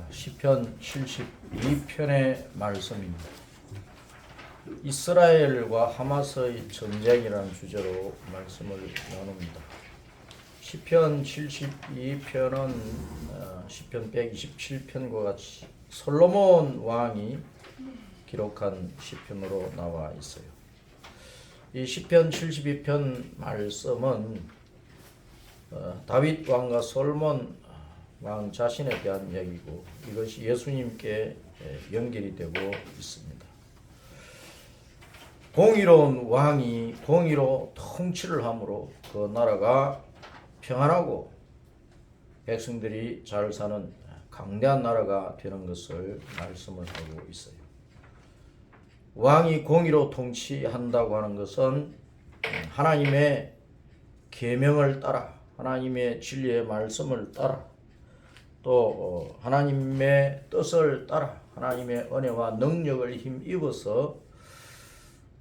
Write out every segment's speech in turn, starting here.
시편 72편의 말씀입니다. 이스라엘과 하마스의 전쟁이라는 주제로 말씀을 나눕니다. 시편 72편은 시편 127편과 같이 솔로몬 왕이 기록한 시편으로 나와 있어요. 이 시편 72편 말씀은 다윗 왕과 솔로몬 왕 자신에 대한 이야기고 이것이 예수님께 연결이 되고 있습니다. 공의로운 왕이 공의로 통치를 함으로 그 나라가 평안하고 백성들이 잘 사는 강대한 나라가 되는 것을 말씀을 하고 있어요. 왕이 공의로 통치한다고 하는 것은 하나님의 계명을 따라 하나님의 진리의 말씀을 따라 또 하나님의 뜻을 따라 하나님의 은혜와 능력을 힘입어서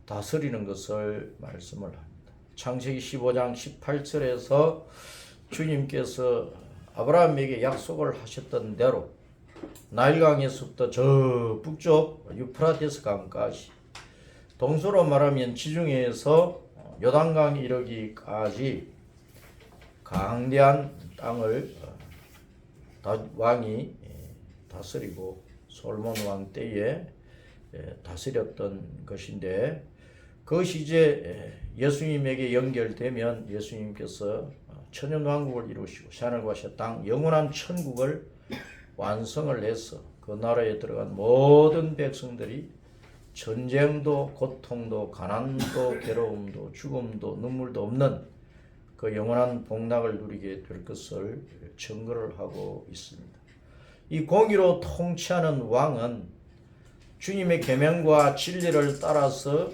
다스리는 것을 말씀을 합니다. 창세기 15장 18절에서 주님께서 아브라함에게 약속을 하셨던 대로 나일강에서부터 저 북쪽 유프라테스 강까지 동서로 말하면 지중해에서 요단강에 이르기까지 강대한 땅을 왕이 다스리고 솔로몬 왕 때에 다스렸던 것인데 그것이 이제 예수님에게 연결되면 예수님께서 천년왕국을 이루시고 하늘과 새 땅 영원한 천국을 완성을 해서 그 나라에 들어간 모든 백성들이 전쟁도 고통도 가난도 괴로움도 죽음도 눈물도 없는 그 영원한 복락을 누리게 될 것을 증거를 하고 있습니다. 이 공의로 통치하는 왕은 주님의 계명과 진리를 따라서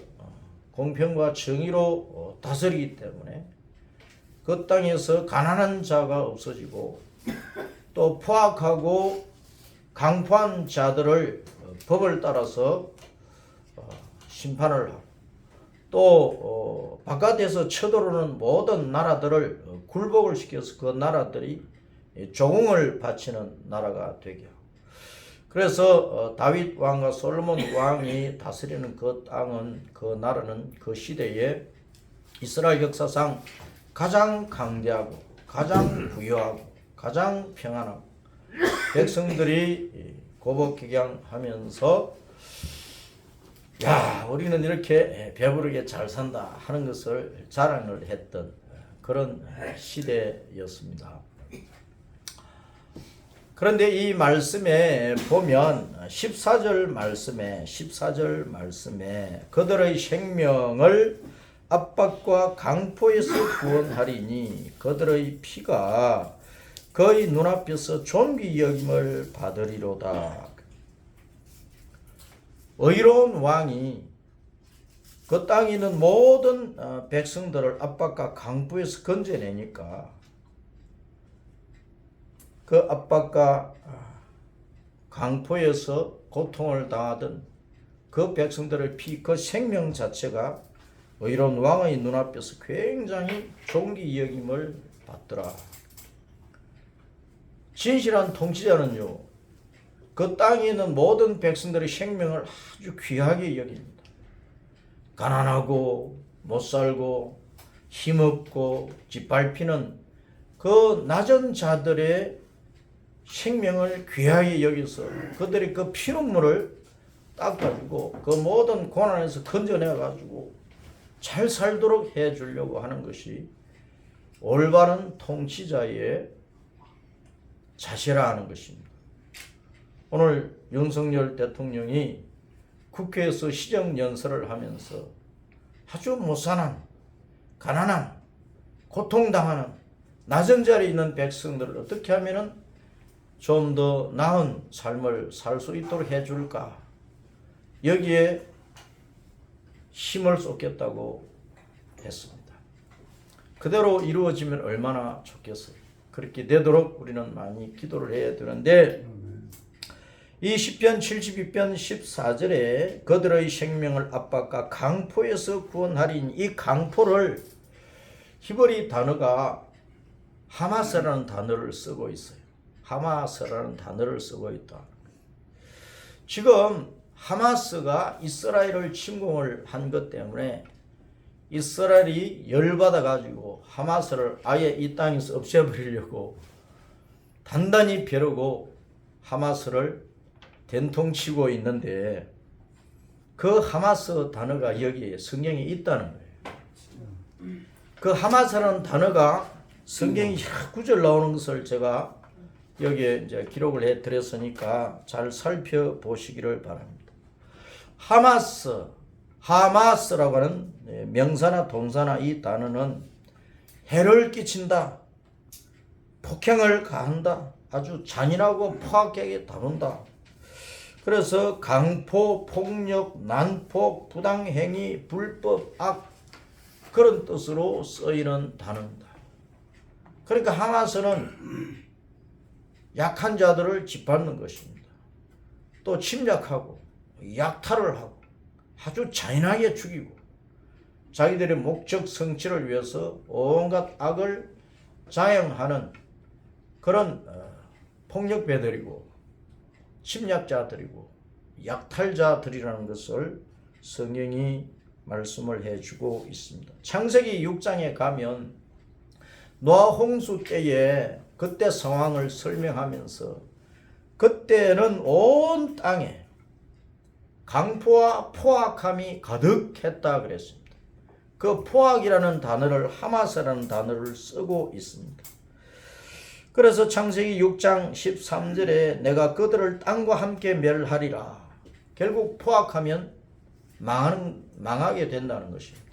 공평과 정의로 다스리기 때문에 그 땅에서 가난한 자가 없어지고 또 포악하고 강포한 자들을 법을 따라서 심판을 하고 또 바깥에서 쳐들어오는 모든 나라들을 굴복을 시켜서 그 나라들이 조공을 바치는 나라가 되게 하고 그래서 다윗 왕과 솔로몬 왕이 다스리는 그 땅은 그 나라는 그 시대에 이스라엘 역사상 가장 강대하고 가장 부유하고 가장 평안하고 백성들이 고복기경하면서 야 우리는 이렇게 배부르게 잘 산다 하는 것을 자랑을 했던 그런 시대였습니다. 그런데 이 말씀에 보면 14절 말씀에 그들의 생명을 압박과 강포에서 구원하리니 그들의 피가 그의 눈앞에서 존귀 여김을 받으리로다. 의로운 왕이 그 땅에 있는 모든 백성들을 압박과 강포에서 건져내니까 그 압박과 강포에서 고통을 당하던 그 백성들의 피, 그 생명 자체가 의로운 왕의 눈앞에서 굉장히 존귀 여김을 받더라. 진실한 통치자는요, 그 땅에 있는 모든 백성들의 생명을 아주 귀하게 여깁니다. 가난하고 못살고 힘없고 짓밟히는 그 낮은 자들의 생명을 귀하게 여기서 그들이 그 피눈물을 닦아주고 그 모든 고난에서 건져내가지고 잘 살도록 해주려고 하는 것이 올바른 통치자의 자세라 하는 것입니다. 오늘 윤석열 대통령이 국회에서 시정연설을 하면서 아주 못사는 가난한 고통당하는 낮은 자리에 있는 백성들을 어떻게 하면 좀 더 나은 삶을 살 수 있도록 해줄까 여기에 힘을 쏟겠다고 했습니다. 그대로 이루어지면 얼마나 좋겠어요. 그렇게 되도록 우리는 많이 기도를 해야 되는데 이 시편 72편 14절에 그들의 생명을 압박과 강포에서 구원하리니 이 강포를 히브리 단어가 하마스라는 단어를 쓰고 있어요. 하마스라는 단어를 쓰고 있다. 지금 하마스가 이스라엘을 침공을 한 것 때문에 이스라엘이 열받아 가지고 하마스를 아예 이 땅에서 없애버리려고 단단히 벼르고 하마스를 된통치고 있는데, 그 하마스 단어가 여기에 성경에 있다는 거예요. 그 하마스라는 단어가 성경이 구절 나오는 것을 제가 여기에 이제 기록을 해 드렸으니까 잘 살펴보시기를 바랍니다. 하마스라고 하는 명사나 동사나 이 단어는 해를 끼친다, 폭행을 가한다, 아주 잔인하고 포악하게 다룬다. 그래서 강포, 폭력, 난폭, 부당행위, 불법, 악, 그런 뜻으로 쓰이는 단어입니다. 그러니까 하마스는 약한 자들을 짓밟는 것입니다. 또 침략하고 약탈을 하고 아주 잔인하게 죽이고 자기들의 목적 성취를 위해서 온갖 악을 자행하는 그런 폭력배들이고 침략자들이고 약탈자들이라는 것을 성경이 말씀을 해주고 있습니다. 창세기 6장에 가면 노아 홍수 때에 그때 상황을 설명하면서 그때는 온 땅에 강포와 포악함이 가득했다 그랬습니다. 그 포악이라는 단어를 하마스라는 단어를 쓰고 있습니다. 그래서 창세기 6장 13절에 내가 그들을 땅과 함께 멸하리라. 결국 포악하면 망하게 된다는 것입니다.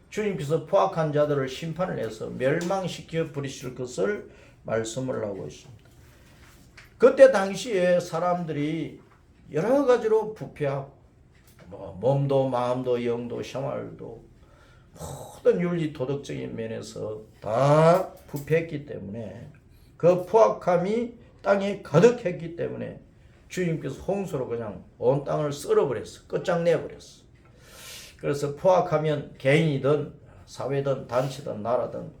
주님께서 포악한 자들을 심판을 해서 멸망시켜 버리실 것을 말씀을 하고 있습니다. 그때 당시에 사람들이 여러 가지로 부패하고 몸도 마음도 영도 생활도 모든 윤리 도덕적인 면에서 다 부패했기 때문에, 그 포악함이 땅에 가득했기 때문에 주님께서 홍수로 그냥 온 땅을 썰어버렸어. 끝장내버렸어. 그래서 포악하면 개인이든 사회든 단체든 나라든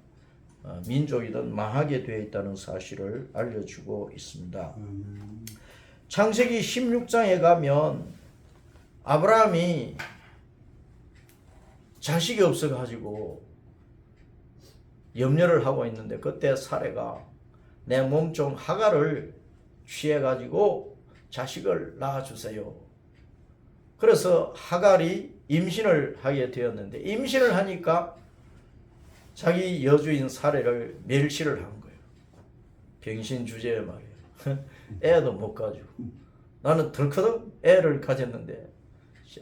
민족이든 망하게 되어 있다는 사실을 알려주고 있습니다. 창세기 16장에 가면 아브라함이 자식이 없어가지고 염려를 하고 있는데, 그때 사레가 내 몸종 하갈을 취해가지고 자식을 낳아주세요. 그래서 하갈이 임신을 하게 되었는데, 임신을 하니까 자기 여주인 사레를 멸시를 한 거예요. 병신 주제에 말이에요. 애도 못 가지고 나는 덜커덩 애를 가졌는데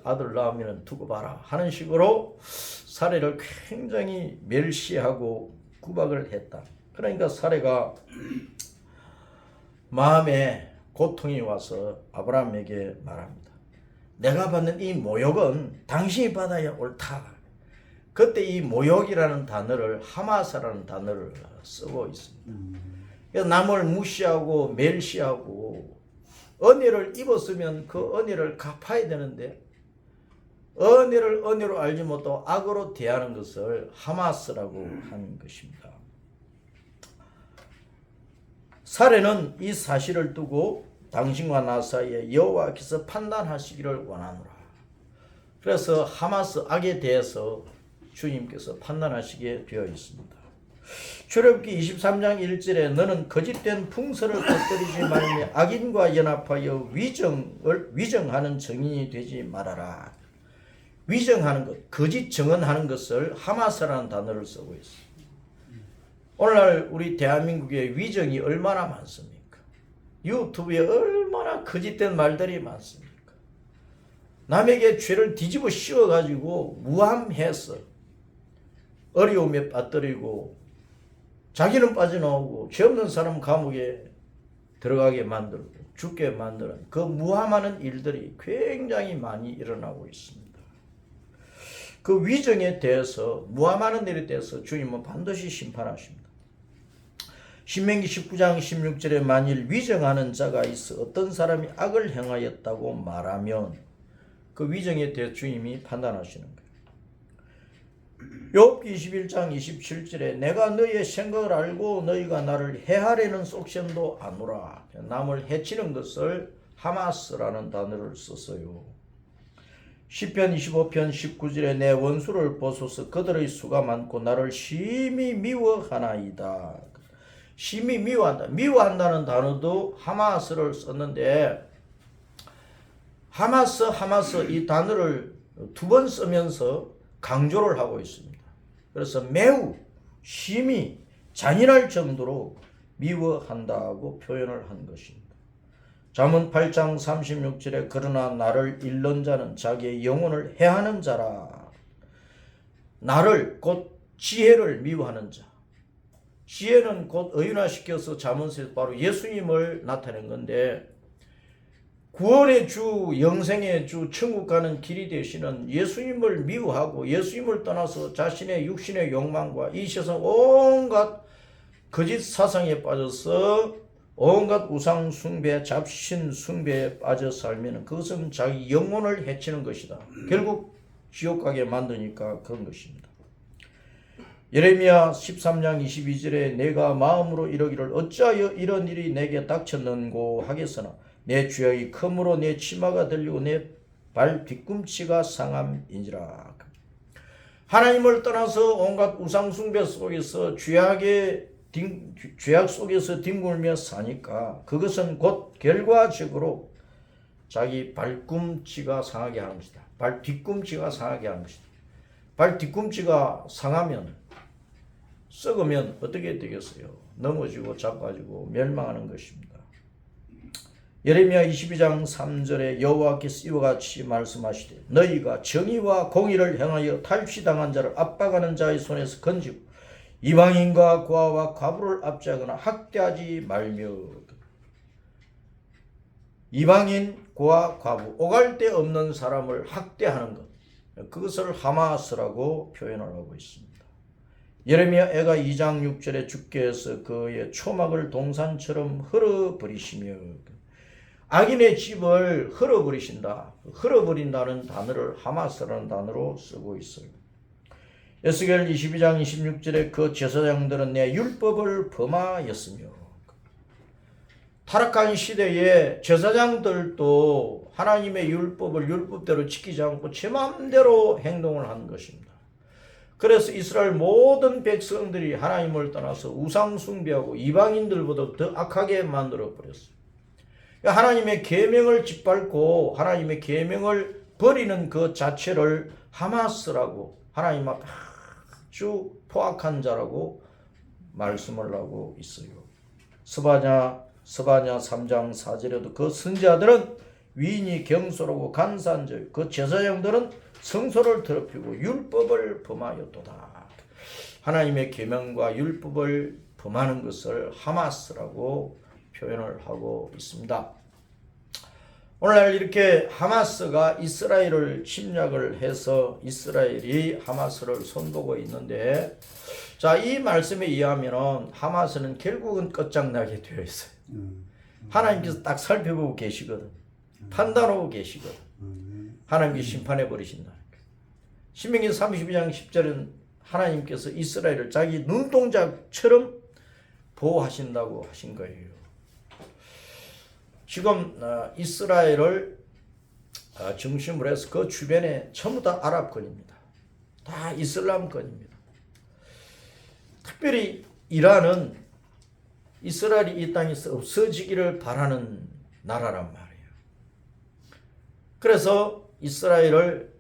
아들 낳으면 두고 봐라 하는 식으로 사레를 굉장히 멸시하고 구박을 했다. 그러니까 사레가 마음에 고통이 와서 아브라함에게 말합니다. 내가 받는 이 모욕은 당신이 받아야 옳다. 그때 이 모욕이라는 단어를 하마스라는 단어를 쓰고 있습니다. 그래서 남을 무시하고 멸시하고 은혜를 입었으면 그 은혜를 갚아야 되는데, 은혜를 은혜로 알지 못하고 악으로 대하는 것을 하마스라고 하는 것입니다. 사례는 이 사실을 두고 당신과 나 사이에 여호와께서 판단하시기를 원하노라. 그래서 하마스 악에 대해서 주님께서 판단하시게 되어 있습니다. 출애굽기 23장 1절에 너는 거짓된 풍설을 퍼뜨리지 말며 악인과 연합하여 위정하는 증인이 되지 말아라. 위정하는 것, 거짓 증언하는 것을 하마스라는 단어를 쓰고 있습니다. 오늘날 우리 대한민국에 위정이 얼마나 많습니까? 유튜브에 얼마나 거짓된 말들이 많습니까? 남에게 죄를 뒤집어 씌워가지고 무함해서 어려움에 빠뜨리고 자기는 빠져나오고 죄 없는 사람 감옥에 들어가게 만들고 죽게 만드는 그 무함하는 일들이 굉장히 많이 일어나고 있습니다. 그 위정에 대해서, 무함하는 일에 대해서 주님은 반드시 심판하십니다. 신명기 19장 16절에 만일 위정하는 자가 있어 어떤 사람이 악을 행하였다고 말하면 그 위정에 대해 주님이 판단하시는 거예요. 욥기 21장 27절에 내가 너희의 생각을 알고 너희가 나를 해하려는 속셈도 아노라. 남을 해치는 것을 하마스라는 단어를 썼어요. 시편 25편 19절에 내 원수를 보소서 그들의 수가 많고 나를 심히 미워하나이다. 심히 미워한다. 미워한다는 단어도 하마스를 썼는데 하마스 이 단어를 두 번 쓰면서 강조를 하고 있습니다. 그래서 매우 심히 잔인할 정도로 미워한다고 표현을 한 것입니다. 잠언 8장 36절에 그러나 나를 잃는 자는 자기의 영혼을 해하는 자라. 나를 곧 지혜를 미워하는 자. 지혜는 곧 의인화시켜서 잠언에서 바로 예수님을 나타낸 건데 구원의 주, 영생의 주, 천국 가는 길이 되시는 예수님을 미워하고 예수님을 떠나서 자신의 육신의 욕망과 이 세상 온갖 거짓 사상에 빠져서 온갖 우상 숭배, 잡신 숭배에 빠져 살면 그것은 자기 영혼을 해치는 것이다. 결국 지옥 가게 만드니까 그런 것입니다. 예레미야 13장 22절에 내가 마음으로 이러기를 어찌하여 이런 일이 내게 닥쳤는고 하겠으나 내 죄악이 크므로 내 치마가 들리고 내 발 뒤꿈치가 상함인지라. 하나님을 떠나서 온갖 우상 숭배 속에서 죄악 속에서 뒹굴며 사니까 그것은 곧 결과적으로 자기 발꿈치가 상하게 하는 것이다. 발 뒤꿈치가 상하게 하는 것이다. 발 뒤꿈치가 상하면 썩으면 어떻게 되겠어요? 넘어지고 자빠지고 멸망하는 것입니다. 예레미야 22장 3절에 여호와께서 이와 같이 말씀하시되 너희가 정의와 공의를 행하여 탈취당한 자를 압박하는 자의 손에서 건지고 이방인과 고아와 과부를 압제하거나 학대하지 말며. 이방인, 고아, 과부, 오갈 데 없는 사람을 학대하는 것, 그것을 하마스라고 표현을 하고 있습니다. 예레미야 애가 2장 6절에 주께서 그의 초막을 동산처럼 흘어버리시며. 악인의 집을 흘어버리신다. 흘어버린다는 단어를 하마스라는 단어로 쓰고 있어요. 에스겔 22장 26절에 그 제사장들은 내 율법을 범하였으며. 타락한 시대에 제사장들도 하나님의 율법을 율법대로 지키지 않고 제 마음대로 행동을 한 것입니다. 그래서 이스라엘 모든 백성들이 하나님을 떠나서 우상 숭배하고 이방인들보다 더 악하게 만들어 버렸어요. 하나님의 계명을 짓밟고 하나님의 계명을 버리는 그 자체를 하마스라고 하나님 앞에 아주 포악한 자라고 말씀을 하고 있어요. 스바냐 3장 4절에도 그 선지자들은 위인이 경솔하고 간사한 자, 그 제사장들은 성소를 더럽히고 율법을 범하였도다. 하나님의 계명과 율법을 범하는 것을 하마스라고 표현을 하고 있습니다. 오늘날 이렇게 하마스가 이스라엘을 침략을 해서 이스라엘이 하마스를 손보고 있는데, 자, 이 말씀에 의하면 하마스는 결국은 끝장나게 되어 있어요. 하나님께서 딱 살펴보고 계시거든. 판단하고 계시거든. 하나님께서 심판해 버리신다. 신명기 32장 10절은 하나님께서 이스라엘을 자기 눈동자처럼 보호하신다고 하신 거예요. 지금 이스라엘을 중심으로 해서 그 주변에 전부 다 아랍권입니다. 다 이슬람권입니다. 특별히 이란은 이스라엘이 이 땅에서 없어지기를 바라는 나라란 말이에요. 그래서 이스라엘을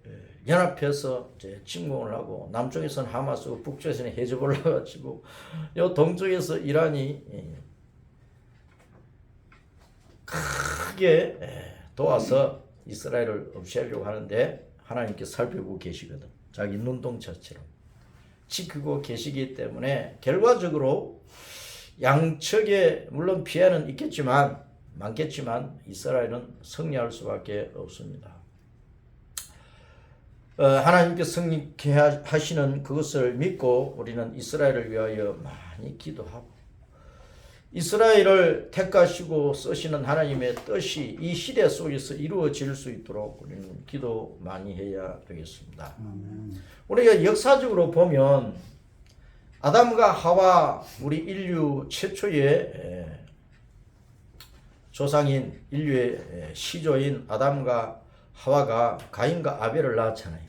연합해서 이제 침공을 하고 남쪽에서는 하마스고 북쪽에서는 헤즈볼라 가지고 요 동쪽에서 이란이 크게 도와서 이스라엘을 없애려고 하는데 하나님께서 살펴보고 계시거든. 자기 눈동자처럼 지키고 계시기 때문에 결과적으로 양측에 물론 피해는 있겠지만 많겠지만 이스라엘은 승리할 수밖에 없습니다. 하나님께서 승리케 하시는 그것을 믿고 우리는 이스라엘을 위하여 많이 기도하고 이스라엘을 택하시고 쓰시는 하나님의 뜻이 이 시대 속에서 이루어질 수 있도록 우리는 기도 많이 해야 되겠습니다. 우리가 역사적으로 보면 아담과 하와, 우리 인류 최초의 조상인 인류의 시조인 아담과 하와가 가인과 아벨을 낳았잖아요.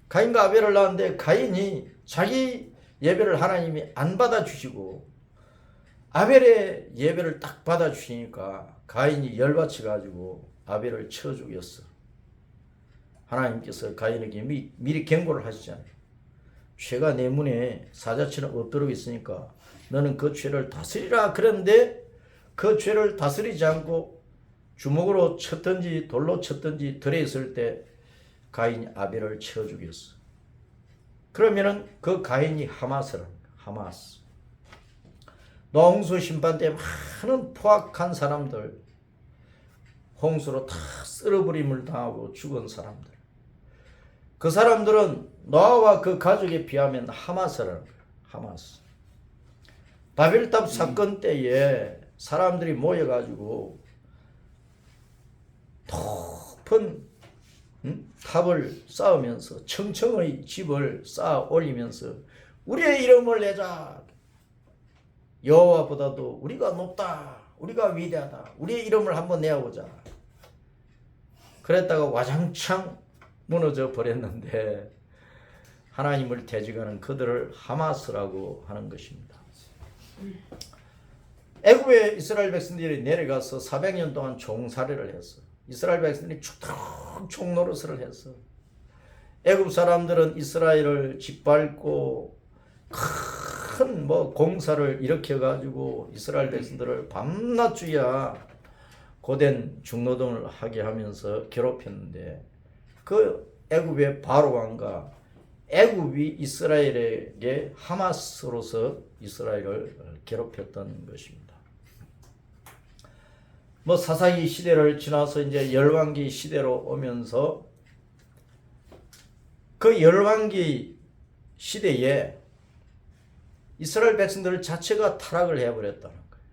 가인과 아벨을 낳았는데 가인이 자기 예배를 하나님이 안 받아주시고 아벨의 예배를 딱 받아주시니까 가인이 열받쳐 가지고 아벨을 쳐 죽였어. 하나님께서 가인에게 미리 경고를 하시잖아요. 죄가 내 문에 사자처럼 엎드려 있으니까 너는 그 죄를 다스리라 그랬는데 그 죄를 다스리지 않고 주먹으로 쳤든지 돌로 쳤든지 들에 있을 때 가인이 아벨을 쳐 죽였어. 그러면은 그 가인이 하마스라는 거야. 하마스. 노홍수 심판 때 많은 포악한 사람들, 홍수로 다 쓸어버림을 당하고 죽은 사람들, 그 사람들은 노아와 그 가족에 비하면 하마스라는 거예요. 하마스. 바벨탑 사건 때에 사람들이 모여가지고 높은 탑을 쌓으면서 청청의 집을 쌓아 올리면서 우리의 이름을 내자. 여호와보다도 우리가 높다. 우리가 위대하다. 우리의 이름을 한번 내어보자. 그랬다가 와장창 무너져 버렸는데 하나님을 대적하는 그들을 하마스라고 하는 것입니다. 애굽에 이스라엘 백성들이 내려가서 400년 동안 종살이를 했어. 이스라엘 백성들이 죽도록 종노릇을 했어. 애굽 사람들은 이스라엘을 짓밟고 큰 공사를 일으켜 가지고 이스라엘 백성들을 밤낮주야 고된 중노동을 하게 하면서 괴롭혔는데 그 애굽의 바로 왕과 애굽이 이스라엘에게 하마스로서 이스라엘을 괴롭혔던 것입니다. 사사기 시대를 지나서 이제 열왕기 시대로 오면서 그 열왕기 시대에 이스라엘 백성들 자체가 타락을 해버렸다는 거예요.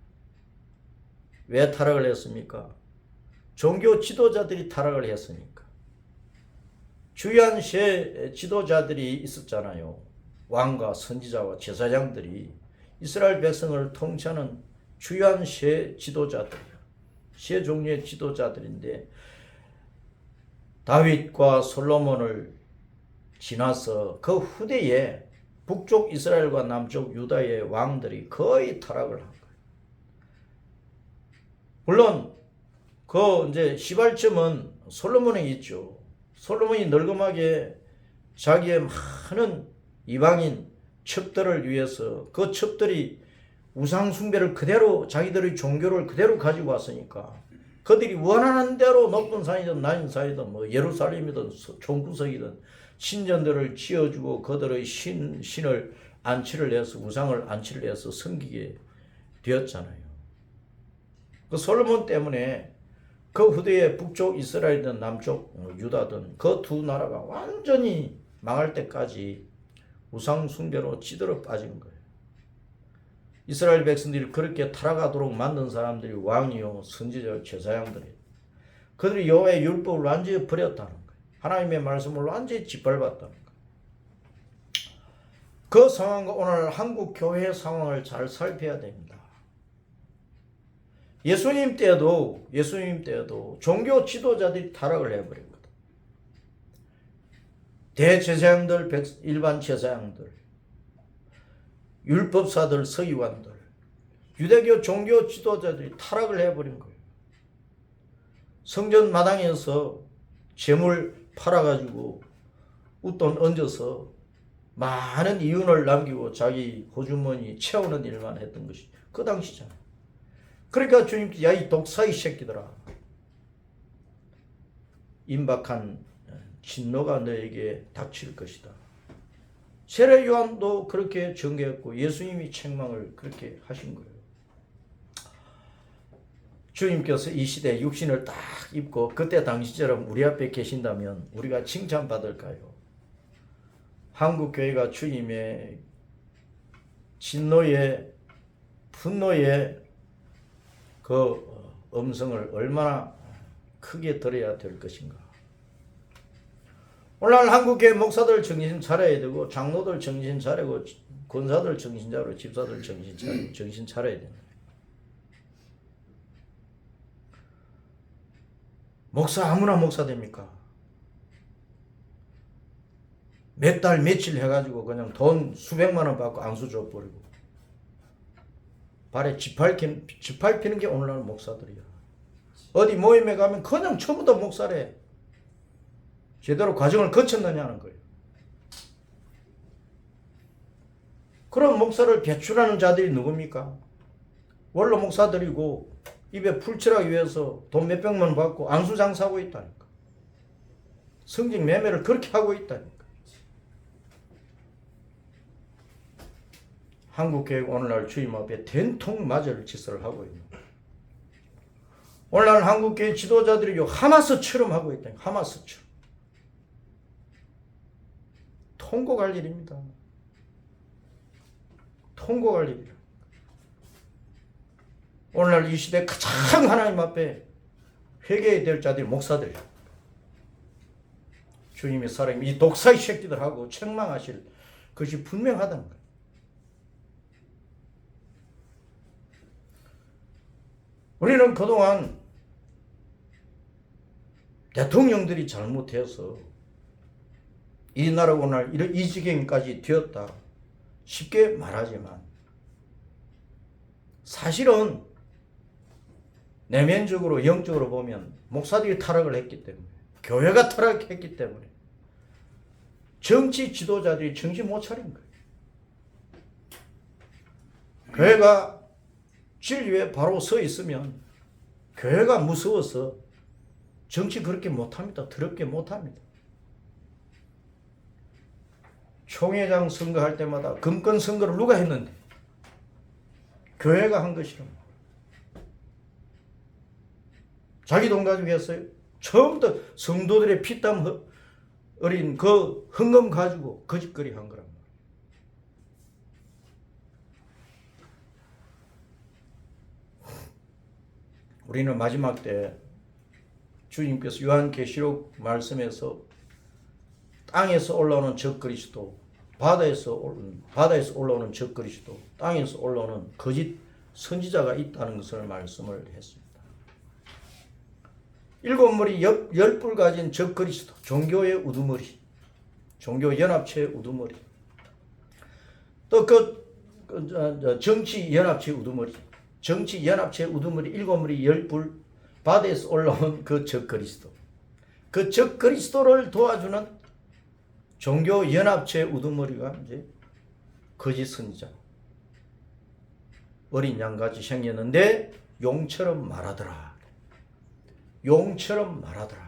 왜 타락을 했습니까? 종교 지도자들이 타락을 했으니까. 주요한 지도자들이 있었잖아요. 왕과 선지자와 제사장들이 이스라엘 백성을 통치하는 주요한 지도자들이에요. 세 종류의 지도자들인데 다윗과 솔로몬을 지나서 그 후대에 북쪽 이스라엘과 남쪽 유다의 왕들이 거의 타락을 한 거예요. 물론 그 이제 시발점은 솔로몬에 있죠. 솔로몬이 널검하게 자기의 많은 이방인 첩들을 위해서 그 첩들이 우상 숭배를 그대로 자기들의 종교를 그대로 가지고 왔으니까 그들이 원하는 대로 높은 산이든 낮은 산이든 예루살렘이든 종구석이든 신전들을 지어주고 그들의 신을 안치를 해서 우상을 안치를 해서 섬기게 되었잖아요. 그 솔로몬 때문에 그 후대에 북쪽 이스라엘이든 남쪽 유다든 그 두 나라가 완전히 망할 때까지 우상 숭배로 찌들어 빠진 거예요. 이스라엘 백성들이 그렇게 타락하도록 만든 사람들이 왕이요 선지자 제사장들이에요. 그들이 여호와의 율법을 완전히 버렸다는 거예요. 하나님의 말씀을 완전히 짓밟았다는 거예요. 그 상황과 오늘 한국 교회 상황을 잘 살펴야 됩니다. 예수님 때도 종교 지도자들이 타락을 해버린 거다. 대제사장들, 일반 제사장들, 율법사들, 서기관들, 유대교 종교 지도자들이 타락을 해버린 거예요. 성전 마당에서 재물 팔아가지고 웃돈 얹어서 많은 이윤을 남기고 자기 호주머니 채우는 일만 했던 것이 그 당시잖아요. 그러니까 주님께서 야 이 독사의 새끼들아, 임박한 진노가 너에게 닥칠 것이다. 세례 요한도 그렇게 전개했고 예수님이 책망을 그렇게 하신 거예요. 주님께서 이 시대에 육신을 딱 입고 그때 당시처럼 우리 앞에 계신다면 우리가 칭찬받을까요? 한국 교회가 주님의 진노의 분노의 그 음성을 얼마나 크게 들어야 될 것인가. 오늘날 한국교회 목사들 정신 차려야 되고, 장로들 정신 차리고, 권사들 정신 차리고, 집사들 정신 차려야 된다. 목사 아무나 목사 됩니까? 몇 달 며칠 해가지고 그냥 돈 수백만 원 받고 안수 줘버리고 발에 짓밟히는 게 오늘날 목사들이야. 어디 모임에 가면 그냥 처음부터 목사래. 제대로 과정을 거쳤느냐는 거예요. 그런 목사를 배출하는 자들이 누굽니까? 원로 목사들이고 입에 풀칠하기 위해서 돈 몇백만 원 받고 안수 장사하고 있다니까. 성직 매매를 그렇게 하고 있다니까. 한국교회 오늘날 주임 앞에 된통 맞을 짓을 하고 있는 거예요. 오늘날 한국교회 지도자들이 하마스처럼 하고 있다니까. 하마스처럼. 통곡할 일입니다. 통곡할 일이라. 오늘날 이 시대 가장 하나님 앞에 회개해야 될 자들이 목사들이야. 주님의 사람이 이 독사의 새끼들하고 책망하실 것이 분명하다는 거예요. 우리는 그동안 대통령들이 잘못해서 이 나라가 오늘 이 지경까지 되었다 쉽게 말하지만 사실은 내면적으로 영적으로 보면 목사들이 타락을 했기 때문에, 교회가 타락했기 때문에 정치 지도자들이 정신 못 차린 거예요. 교회가 진리에 바로 서 있으면 교회가 무서워서 정치 그렇게 못합니다. 더럽게 못합니다. 총회장 선거할 때마다 금권 선거를 누가 했는데? 교회가 한 것이라. 자기 돈 가지고 했어요. 처음부터 성도들의 피땀 어린 그 헌금 가지고 거짓거리 한 거란 말이에요. 우리는 마지막 때 주님께서 요한계시록 말씀에서 땅에서 올라오는 적그리스도, 바다에서 올라오는 적그리스도, 땅에서 올라오는 거짓 선지자가 있다는 것을 말씀을 했습니다. 일곱 머리 열뿔 가진 적그리스도, 종교의 우두머리, 종교연합체의 우두머리, 또 정치연합체의 우두머리, 정치연합체의 우두머리, 일곱 머리 열뿔, 바다에서 올라온 그 적그리스도, 그 적그리스도를 도와주는 종교연합체의 우두머리가 이제 거짓 선지자, 어린 양같이 생겼는데 용처럼 말하더라. 용처럼 말하더라.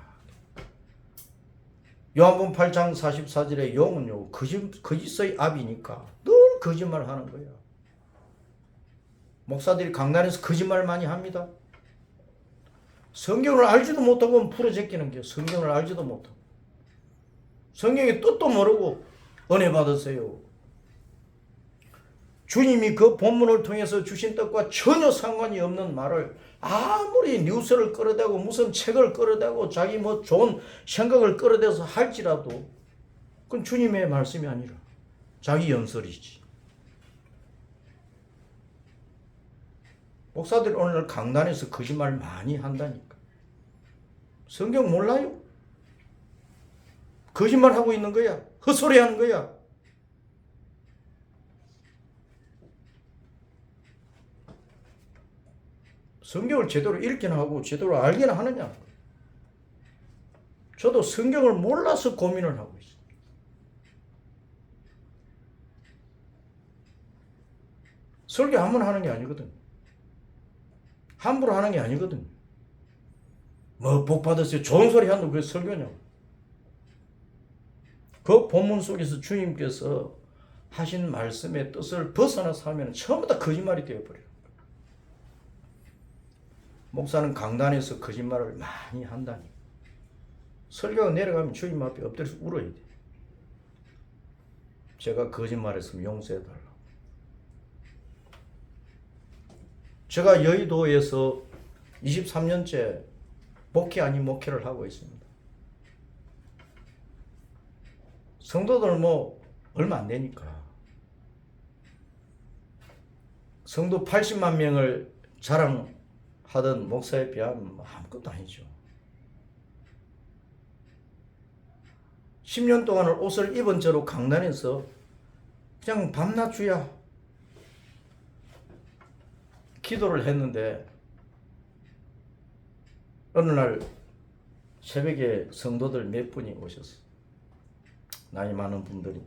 요한복음 8장 44절에 용은요 거짓의 압이니까 늘 거짓말 하는 거야. 목사들이 강단에서 거짓말 많이 합니다. 성경을 알지도 못하고 풀어 제끼는 게, 성경을 알지도 못하고 성경의 뜻도 모르고 은혜 받으세요. 주님이 그 본문을 통해서 주신 뜻과 전혀 상관이 없는 말을 아무리 뉴스를 끌어대고 무슨 책을 끌어대고 자기 뭐 좋은 생각을 끌어대서 할지라도 그건 주님의 말씀이 아니라 자기 연설이지. 목사들이 오늘 강단에서 거짓말 많이 한다니까. 성경 몰라요? 거짓말하고 있는 거야. 헛소리 하는 거야. 성경을 제대로 읽기나 하고 제대로 알기나 하느냐. 저도 성경을 몰라서 고민을 하고 있어요. 설교 아무나 하는 게 아니거든. 함부로 하는 게 아니거든. 뭐 복 받았어요. 좋은 소리 한다고 그게 설교냐고. 그 본문 속에서 주님께서 하신 말씀의 뜻을 벗어나 살면 처음부터 거짓말이 되어버려요. 목사는 강단에서 거짓말을 많이 한다니. 설교가 내려가면 주님 앞에 엎드려서 울어야 돼. 제가 거짓말했으면 용서해달라고. 제가 여의도에서 23년째 목회 아닌 목회를 하고 있습니다. 성도들 뭐 얼마 안 되니까. 성도 80만 명을 자랑하던 목사에 비하면 뭐 아무것도 아니죠. 10년 동안을 옷을 입은 채로 강단에서 그냥 밤낮 주야 기도를 했는데 어느 날 새벽에 성도들 몇 분이 오셨어요. 나이 많은 분들이.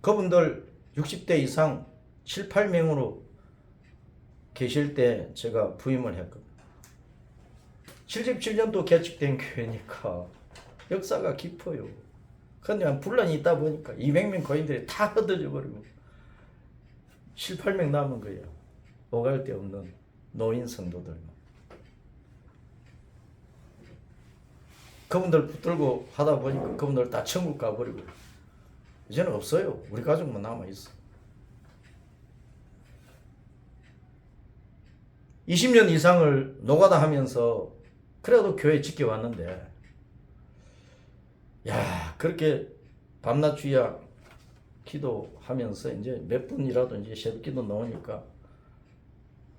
그분들 60대 이상 7, 8명으로 계실 때 제가 부임을 했거든요. 77년도 개척된 교회니까 역사가 깊어요. 그런데 분란이 있다 보니까 200명 거인들이 다 흩어져 버리고 7, 8명 남은 거예요. 오갈 데 없는 노인 성도들만. 그분들 붙들고 하다 보니까 그분들 다 천국 가버리고 이제는 없어요. 우리 가족만 남아있어. 20년 이상을 노가다 하면서 그래도 교회 지켜왔는데 야 그렇게 밤낮 주야 기도하면서 이제 몇 분이라도 이제 새벽기도 나오니까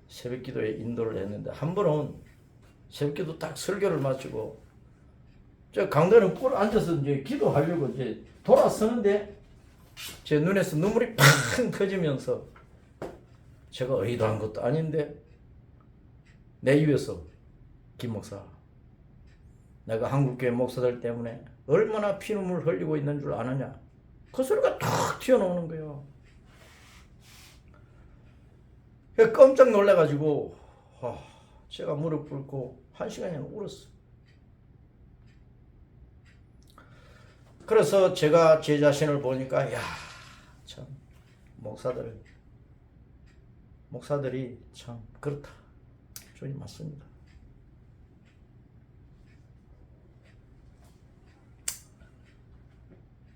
새벽기도에 인도를 했는데 한 번은 새벽기도 딱 설교를 마치고 저 강단에 꿇어 앉아서 이제 기도하려고 이제 돌아서는데 제 눈에서 눈물이 팡 터지면서 제가 의도한 것도 아닌데 내 입에서 김 목사 내가 한국교회 목사들 때문에 얼마나 피눈물 흘리고 있는 줄 아느냐 그 소리가 탁 튀어나오는 거예요. 깜짝 놀라가지고 제가 무릎 꿇고 1시간이나 울었어요. 그래서 제가 제 자신을 보니까 야 참 목사들이 참 그렇다. 주님 맞습니다.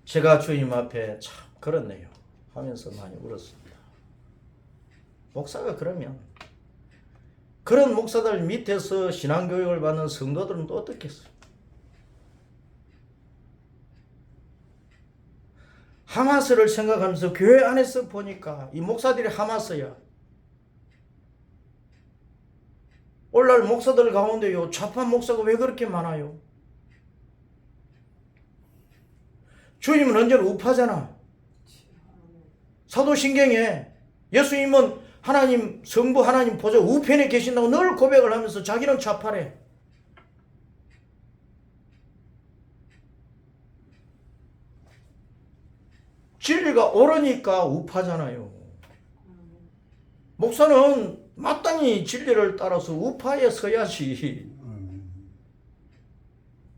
제가 주님 앞에 참 그렇네요 하면서 많이 울었습니다. 목사가 그러면 그런 목사들 밑에서 신앙교육을 받는 성도들은 또 어떻겠어요? 하마스를 생각하면서 교회 안에서 보니까 이 목사들이 하마스야. 오늘날 목사들 가운데요 좌파 목사가 왜 그렇게 많아요? 주님은 언제나 우파잖아. 사도신경에 예수님은 하나님 성부 하나님 보좌 우편에 계신다고 늘 고백을 하면서 자기는 좌파래. 진리가 옳으니까 우파잖아요. 목사는 마땅히 진리를 따라서 우파에 서야지.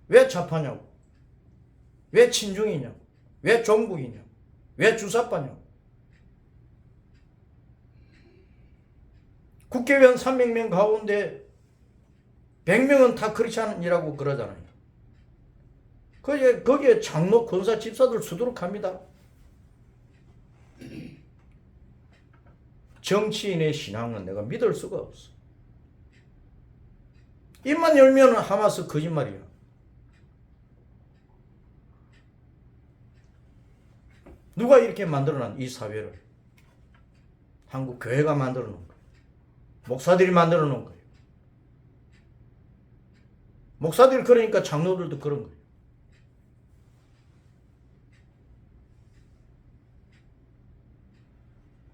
왜 좌파냐고. 왜 친중이냐고. 왜 종북이냐고. 왜 주사파냐고. 국회의원 300명 가운데 100명은 다 크리스찬이라고 그러잖아요. 거기에 장로, 권사, 집사들 수두룩합니다. 정치인의 신앙은 내가 믿을 수가 없어. 입만 열면 하마스 거짓말이야. 누가 이렇게 만들어놓은 이 사회를? 한국 교회가 만들어놓은 거예요. 목사들이 만들어놓은 거예요. 목사들이 그러니까 장로들도 그런 거예요.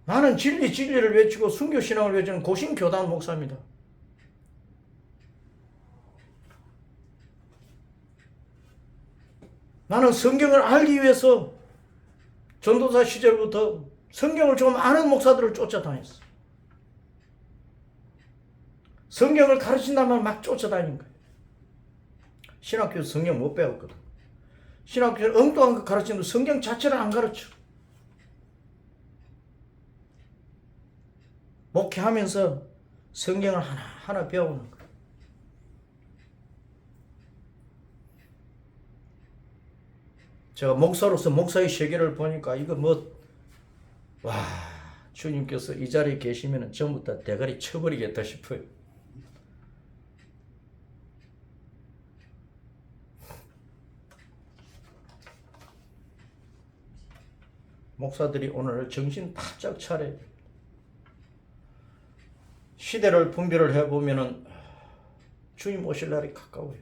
나는 진리를 외치고 순교신앙을 외치는 고신교단 목사입니다. 나는 성경을 알기 위해서 전도사 시절부터 성경을 좀 아는 목사들을 쫓아다녔어. 성경을 가르친다면 막 쫓아다닌 거예요. 신학교에서 성경 못 배웠거든. 신학교에서 엉뚱한 거 가르치는데 성경 자체를 안 가르쳐. 목회하면서 성경을 하나하나 배우는 거예요. 제가 목사로서 목사의 세계를 보니까 이거 주님께서 이 자리에 계시면 전부 다 대가리 쳐버리겠다 싶어요. 목사들이 오늘 정신 바짝 차려야 돼요. 시대를 분별을 해보면 주님 오실 날이 가까워요.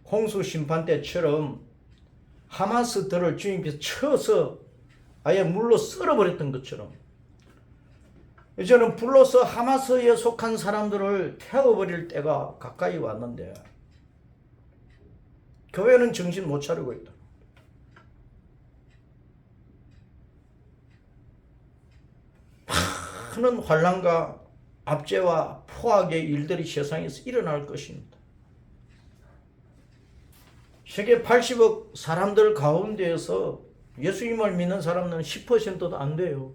홍수 심판 때처럼 하마스들을 주님께서 쳐서 아예 물로 썰어버렸던 것처럼 이제는 불로서 하마스에 속한 사람들을 태워버릴 때가 가까이 왔는데 교회는 정신 못 차리고 있다. 많은 환난과 압제와 포악의 일들이 세상에서 일어날 것입니다. 세계 80억 사람들 가운데에서 예수님을 믿는 사람은 10%도 안 돼요.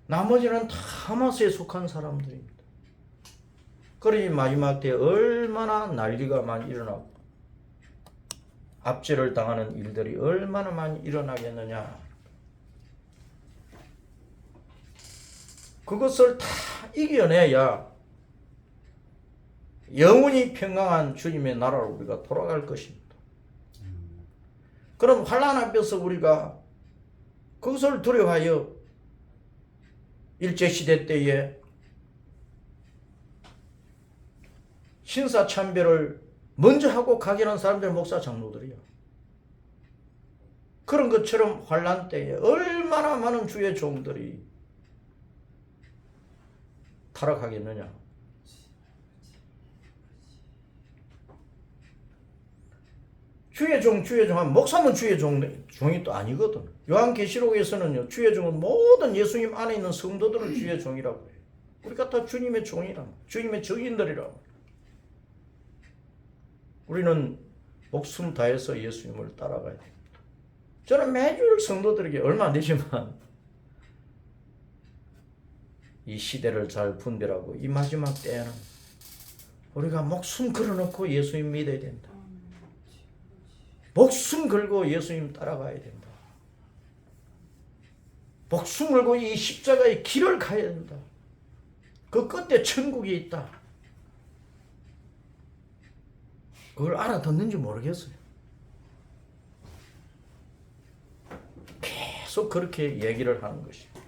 나머지는 다 하마스에 속한 사람들입니다. 그러니 마지막 때 얼마나 난리가 많이 일어나고 압제를 당하는 일들이 얼마나 많이 일어나겠느냐. 그것을 다 이겨내야 영원히 평강한 주님의 나라로 우리가 돌아갈 것입니다. 그런 환난 앞에서 우리가 그것을 두려워하여 일제시대 때에 신사참배를 먼저 하고 가게하는 사람들 목사 장로들이야. 그런 것처럼 환난 때에 얼마나 많은 주의 종들이 타락하겠느냐. 주의 종 하면 목사면 주의 종이 또 아니거든. 요한계시록에서는요, 주의 종은 모든 예수님 안에 있는 성도들을 주의 종이라고 해요. 우리가 다 주님의 종이라, 주님의 증인들이라고. 우리는 목숨 다해서 예수님을 따라가야 됩니다. 저는 매주 성도들에게 얼마 안 되지만 이 시대를 잘 분별하고 이 마지막 때에는 우리가 목숨 걸어놓고 예수님 믿어야 된다. 목숨 걸고 예수님 따라가야 된다. 목숨 걸고 이 십자가의 길을 가야 된다. 그 끝에 천국이 있다. 그걸 알아듣는지 모르겠어요. 계속 그렇게 얘기를 하는 것입니다.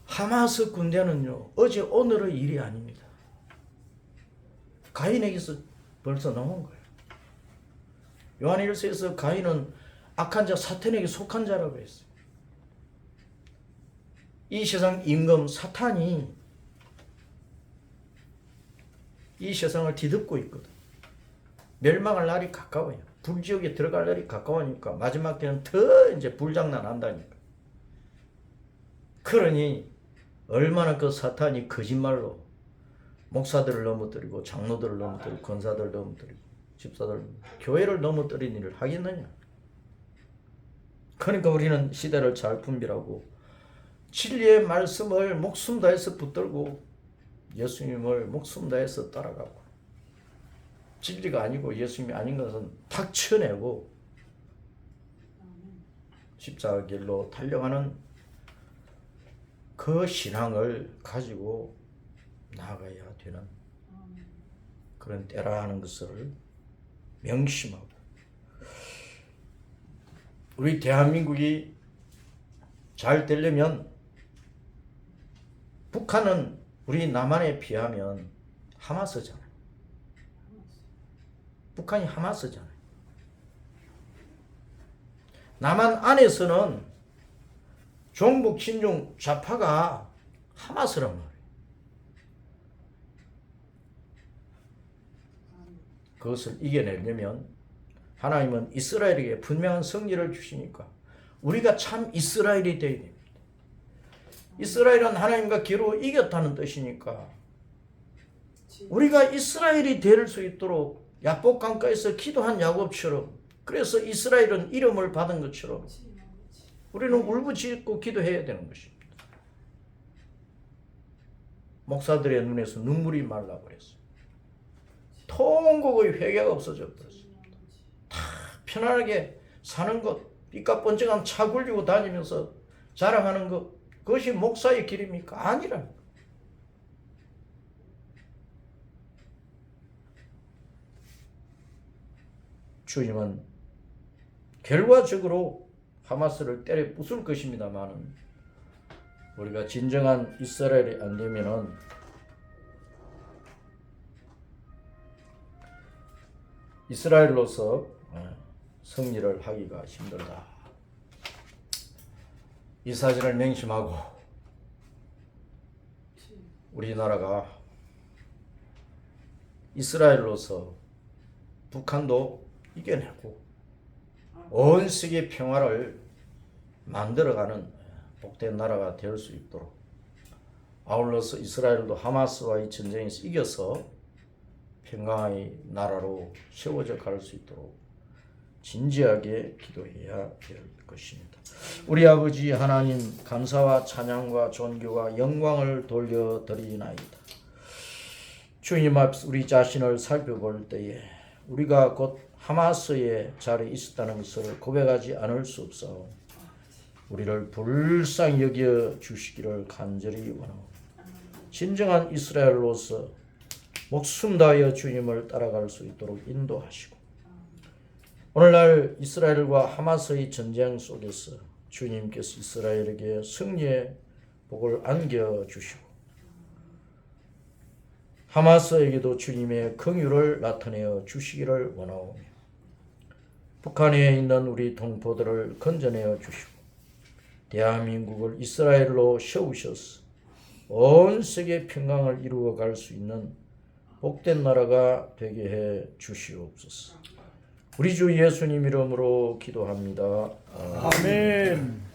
하마스 군대는요, 어제 오늘의 일이 아닙니다. 가인에게서 벌써 나온 거예요. 요한일서에서 가인은 악한 자 사탄에게 속한 자라고 했어요. 이 세상 임금 사탄이 이 세상을 뒤덮고 있거든. 멸망할 날이 가까워요. 불지옥에 들어갈 날이 가까우니까 마지막 때는 더 이제 불장난 한다니까. 그러니 얼마나 그 사탄이 거짓말로 목사들을 넘어뜨리고 장로들을 넘어뜨리고 권사들을 넘어뜨리고 집사들, 교회를 넘어뜨린 일을 하겠느냐. 그러니까 우리는 시대를 잘 분별하고 진리의 말씀을 목숨 다해서 붙들고 예수님을 목숨 다해서 따라가고 진리가 아니고 예수님이 아닌 것은 탁 쳐내고 십자가 길로 달려가는 그 신앙을 가지고 나아가야 되는 그런 때라 하는 것을 명심하고 우리 대한민국이 잘 되려면 북한은 우리 남한에 비하면 하마스잖아요. 북한이 하마스잖아요. 남한 안에서는 종북 친중 좌파가 하마스란 말이에요. 그것을 이겨내려면 하나님은 이스라엘에게 분명한 승리를 주시니까 우리가 참 이스라엘이 되어야 됩니다. 이스라엘은 하나님과 겨루 이겼다는 뜻이니까 우리가 이스라엘이 될 수 있도록 야복 강가에서 기도한 야곱처럼, 그래서 이스라엘은 이름을 받은 것처럼 우리는 울부짖고 기도해야 되는 것입니다. 목사들의 눈에서 눈물이 말라버렸어요. 통곡의 회개가 없어져 버렸어요. 다 편안하게 사는 것, 삐까뻔쩍한 차 굴리고 다니면서 자랑하는 것, 그것이 목사의 길입니까? 아니랍니다. 주님은 결과적으로 하마스를 때려 부술 것입니다만은 우리가 진정한 이스라엘이 안 되면은 이스라엘로서 승리를 하기가 힘들다. 이 사실을 맹심하고 우리나라가 이스라엘로서 북한도 이겨내고 온 세계 평화를 만들어가는 복된 나라가 될 수 있도록, 아울러서 이스라엘도 하마스와의 전쟁에서 이겨서 평화의 나라로 세워져 갈 수 있도록 진지하게 기도해야 될 것입니다. 우리 아버지 하나님, 감사와 찬양과 존귀와 영광을 돌려드리나이다. 주님 앞 우리 자신을 살펴볼 때에 우리가 곧 하마스의 자리에 있었다는 것을 고백하지 않을 수 없어 우리를 불쌍히 여겨 주시기를 간절히 원하오. 진정한 이스라엘로서 목숨 다하여 주님을 따라갈 수 있도록 인도하시고, 오늘날 이스라엘과 하마스의 전쟁 속에서 주님께서 이스라엘에게 승리의 복을 안겨주시고 하마스에게도 주님의 긍휼을 나타내어 주시기를 원하오며, 북한에 있는 우리 동포들을 건져내어 주시고 대한민국을 이스라엘로 세우셔서 온 세계 평강을 이루어 갈 수 있는 복된 나라가 되게 해 주시옵소서. 우리 주 예수님 이름으로 기도합니다. 아멘.